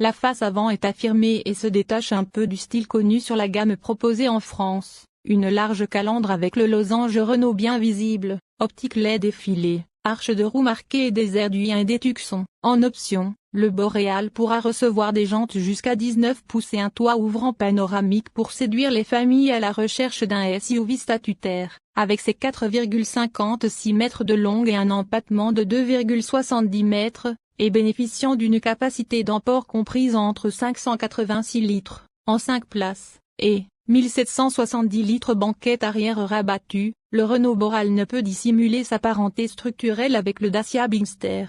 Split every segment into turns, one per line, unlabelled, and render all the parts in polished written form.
La face avant est affirmée et se détache un peu du style connu sur la gamme proposée en France. Une large calandre avec le losange Renault bien visible, optique LED effilée, arche de roue marquée et des airs du Yin et des Tucson. En option, le Boréal pourra recevoir des jantes jusqu'à 19 pouces et un toit ouvrant panoramique pour séduire les familles à la recherche d'un SUV statutaire, avec ses 4,56 mètres de long et un empattement de 2,70 mètres, et bénéficiant d'une capacité d'emport comprise entre 586 litres, en 5 places, et 1770 litres banquette arrière rabattue. Le Renault Boréal ne peut dissimuler sa parenté structurelle avec le Dacia Bigster.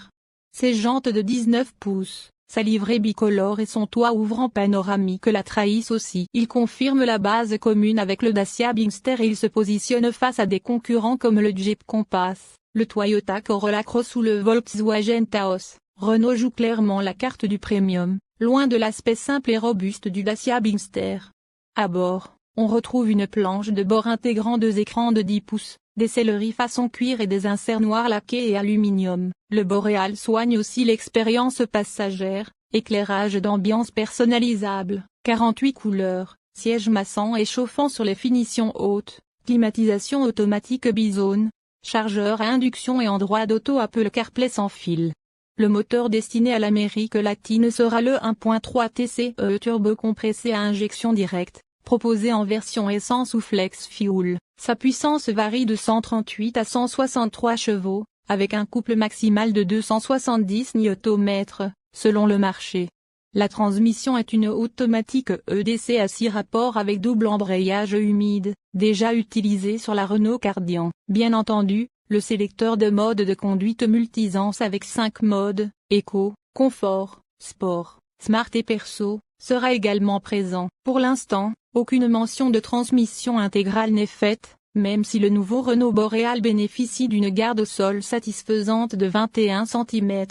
Ses jantes de 19 pouces, sa livrée bicolore et son toit ouvrant panoramique la trahissent aussi. Il confirme la base commune avec le Dacia Bigster et il se positionne face à des concurrents comme le Jeep Compass, le Toyota Corolla Cross ou le Volkswagen Taos. Renault joue clairement la carte du premium, loin de l'aspect simple et robuste du Dacia Bigster. À bord, on retrouve une planche de bord intégrant 2 écrans de 10 pouces, des selleries façon cuir et des inserts noirs laqués et aluminium. Le Boréal soigne aussi l'expérience passagère, éclairage d'ambiance personnalisable, 48 couleurs, siège massant et chauffant sur les finitions hautes, climatisation automatique bizone, chargeur à induction et Android Auto Apple CarPlay sans fil. Le moteur destiné à l'Amérique latine sera le 1.3 TCE turbo compressé à injection directe, proposé en version essence ou flex fuel. Sa puissance varie de 138 à 163 chevaux, avec un couple maximal de 270 Nm, selon le marché. La transmission est une automatique EDC à 6 rapports avec double embrayage humide, déjà utilisé sur la Renault Kardian. Bien entendu, le sélecteur de mode de conduite multisens avec 5 modes, Eco, Confort, Sport, Smart et Perso, sera également présent. Pour l'instant, aucune mention de transmission intégrale n'est faite, même si le nouveau Renault Boréal bénéficie d'une garde au sol satisfaisante de 21 cm.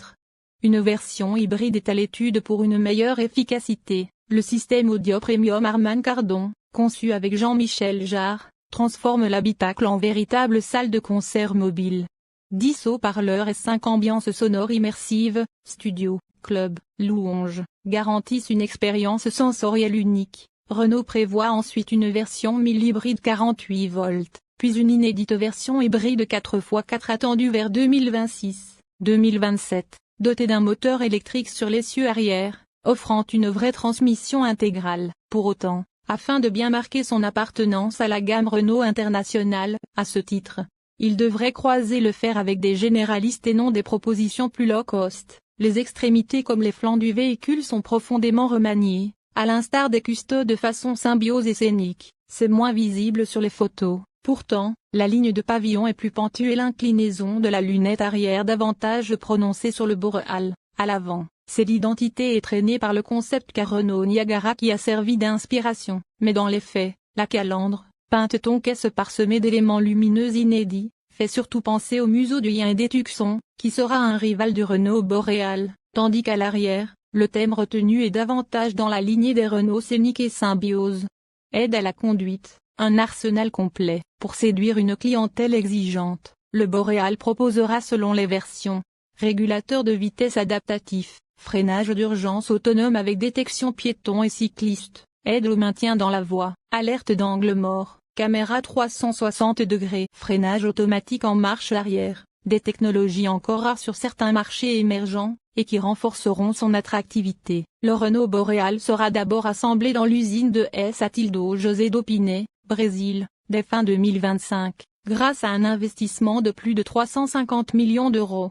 Une version hybride est à l'étude pour une meilleure efficacité. Le système audio premium Harman Kardon, conçu avec Jean-Michel Jarre, transforme l'habitacle en véritable salle de concert mobile. 10 haut-parleurs et 5 ambiances sonores immersives, studio, club, louange, garantissent une expérience sensorielle unique. Renault prévoit ensuite une version 1000 hybride 48 volts, puis une inédite version hybride 4x4 attendue vers 2026-2027, dotée d'un moteur électrique sur l'essieu arrière, offrant une vraie transmission intégrale. Pour autant, afin de bien marquer son appartenance à la gamme Renault internationale, à ce titre, il devrait croiser le fer avec des généralistes et non des propositions plus low cost. Les extrémités comme les flancs du véhicule sont profondément remaniées, à l'instar des custos de façon symbiose et scénique. C'est moins visible sur les photos. Pourtant, la ligne de pavillon est plus pentue et l'inclinaison de la lunette arrière davantage prononcée sur le Boréal. À l'avant, c'est l'identité traînée par le concept car Renault Niagara qui a servi d'inspiration. Mais dans les faits, la calandre, peinte toncaise parsemée d'éléments lumineux inédits, fait surtout penser au museau du Yin et des Tucson, qui sera un rival du Renault Boréal, tandis qu'à l'arrière, le thème retenu est davantage dans la lignée des Renault Scénic et Symbiose. Aide à la conduite, un arsenal complet. Pour séduire une clientèle exigeante, le Boréal proposera selon les versions, régulateur de vitesse adaptatif, freinage d'urgence autonome avec détection piéton et cycliste, aide au maintien dans la voie, alerte d'angle mort, caméra 360 degrés, freinage automatique en marche arrière, des technologies encore rares sur certains marchés émergents, et qui renforceront son attractivité. Le Renault Boréal sera d'abord assemblé dans l'usine de Saltillo José d'Opinay, Brésil, dès fin 2025, grâce à un investissement de plus de 350 millions d'euros.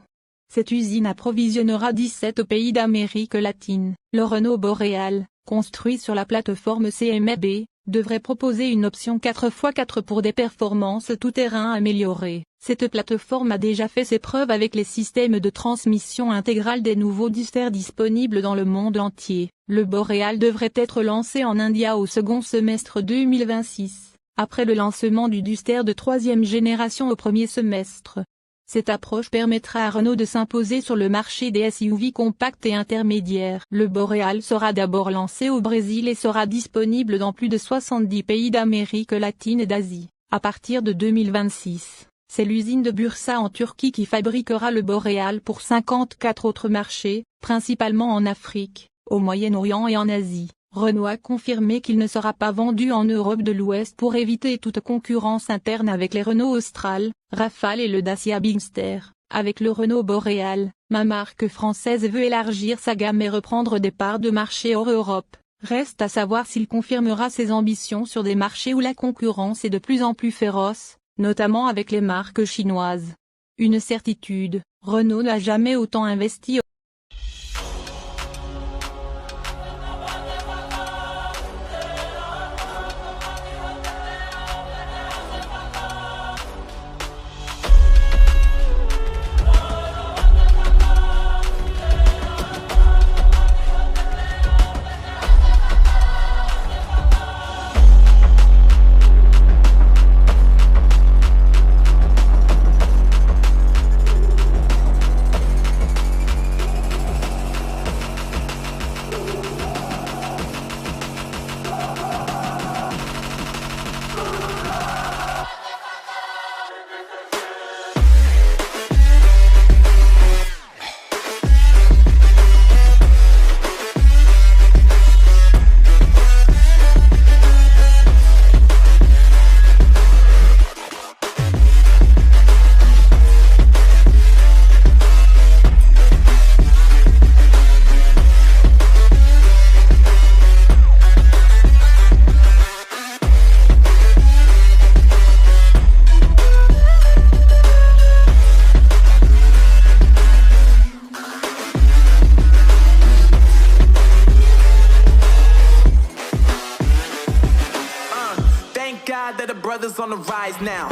Cette usine approvisionnera 17 pays d'Amérique latine. Le Renault Boréal, construit sur la plateforme CMB, devrait proposer une option 4x4 pour des performances tout-terrain améliorées. Cette plateforme a déjà fait ses preuves avec les systèmes de transmission intégrale des nouveaux Duster disponibles dans le monde entier. Le Boréal devrait être lancé en India au second semestre 2026, après le lancement du Duster de 3e génération au premier semestre. Cette approche permettra à Renault de s'imposer sur le marché des SUV compacts et intermédiaires. Le Boréal sera d'abord lancé au Brésil et sera disponible dans plus de 70 pays d'Amérique latine et d'Asie, à partir de 2026. C'est l'usine de Bursa en Turquie qui fabriquera le Boréal pour 54 autres marchés, principalement en Afrique, au Moyen-Orient et en Asie. Renault a confirmé qu'il ne sera pas vendu en Europe de l'Ouest pour éviter toute concurrence interne avec les Renault Austral, Rafale et le Dacia Bigster. Avec le Renault Boréal, ma marque française veut élargir sa gamme et reprendre des parts de marché hors Europe. Reste à savoir s'il confirmera ses ambitions sur des marchés où la concurrence est de plus en plus féroce, notamment avec les marques chinoises. Une certitude, Renault n'a jamais autant investi.
That the brothers on the rise now.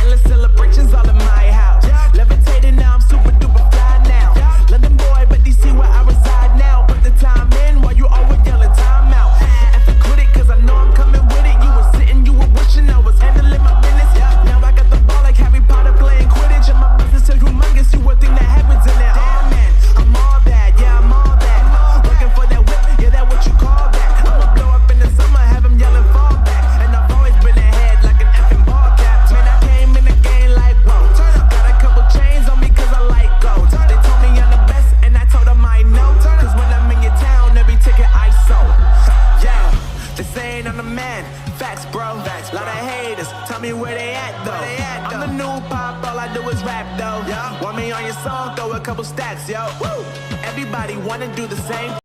Endless celebrations all in my house. Levitating now, I'm super duper fly now. London boy, but DC where I reside now. Put the time in while you always yelling time out. And for quit it, cause I know I'm coming with it. You were sitting, you were wishing I was handling my business. Now I got the ball like Harry Potter playing Quidditch. And my business is humongous, you would think that happens in there. Oh man, I'm all that, yeah, I'm all that. Looking for that whip, yeah, that what you call that. I'ma blow up in the summer, have them yelling fall back. And I've always been ahead like an effing ball cap. Man, I came in the game like, whoa. Got a couple chains on me cause I like gold. They told me I'm the best and I told them I know. Cause when I'm in your town, every ticket I sold. Yeah, they saying I'm the man. Facts, bro. Lot of haters, tell me where they at though. I'm the new pop, all I do is rap though. Want me on your song, throw a couple stacks, yo. Everybody wanna do the same.